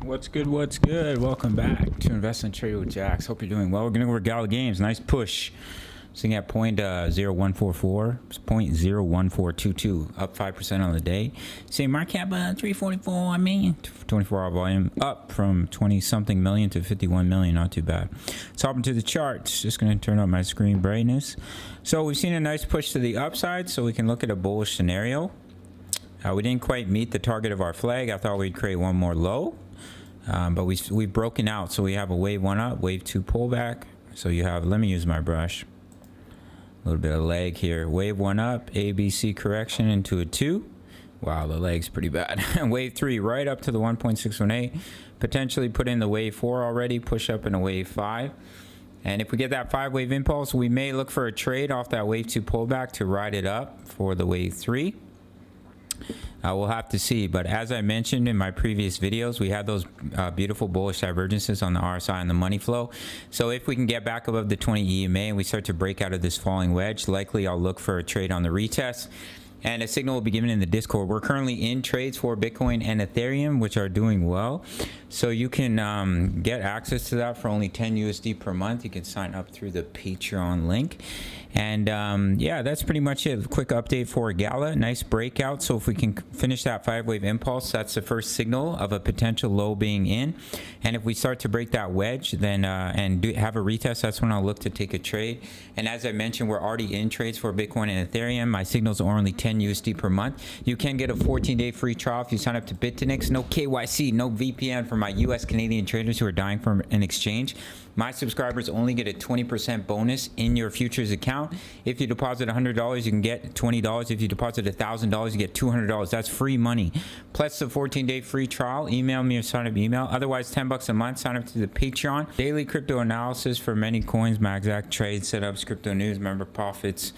What's good? What's good? Welcome back to Invest and Trade with Jaxx. Hope you're doing well. We're going to go over Gala games. Nice push. Sitting at point 0.0144, 0.01422, up 5% on the day. Same market cap 344. I mean, 24-hour volume up from 20-something million to 51 million. Not too bad. Let's hop into the charts. Just going to turn up my screen brightness. So we've seen a nice push to the upside, so we can look at a bullish scenario. We didn't quite meet the target of our flag. I thought we'd create one more low. But we've broken out, so we have a wave 1 up, wave 2 pullback. So you have, let me use my brush, a little bit of leg here. Wave 1 up, ABC correction into a 2. Wow, the leg's pretty bad. Wave 3 right up to the 1.618. Potentially put in the wave 4 already, push up in a wave 5. And if we get that 5-wave impulse, we may look for a trade off that wave 2 pullback to ride it up for the wave 3. We'll have to see, but as I mentioned in my previous videos, we had those beautiful bullish divergences on the RSI and the money flow. So if we can get back above the 20 EMA and we start to break out of this falling wedge, likely I'll look for a trade on the retest. And a signal will be given in the Discord. We're currently in trades for Bitcoin and Ethereum, which are doing well. So you can get access to that for only 10 USD per month. You can sign up through the Patreon link. And yeah, that's pretty much it. Quick update for Gala. Nice breakout. So if we can finish that 5-wave impulse, that's the first signal of a potential low being in. And if we start to break that wedge, then and have a retest, that's when I'll look to take a trade. And as I mentioned, we're already in trades for Bitcoin and Ethereum. My signals are only 10 USD per month. You can get a 14-day free trial if you sign up to Bitfinex. No KYC, no VPN for my US Canadian traders who are dying for an exchange. My subscribers only get a 20% bonus in your futures account. If you deposit $100, you can get $20. If you deposit $1,000, you get $200. That's free money. Plus the 14-day free trial. Email me or sign up email. Otherwise, $10 a month. Sign up to the Patreon. Daily crypto analysis for many coins, my exact trade setups, crypto news, member profits,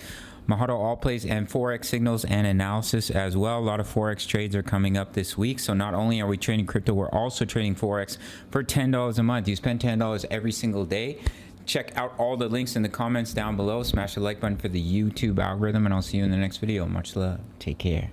Mahado all plays, and Forex signals and analysis as well. A lot of Forex trades are coming up this week. So not only are we trading crypto, we're also trading Forex for $10 a month. You spend $10 every single day. Check out all the links in the comments down below. Smash the like button for the YouTube algorithm, and I'll see you in the next video. Much love. Take care.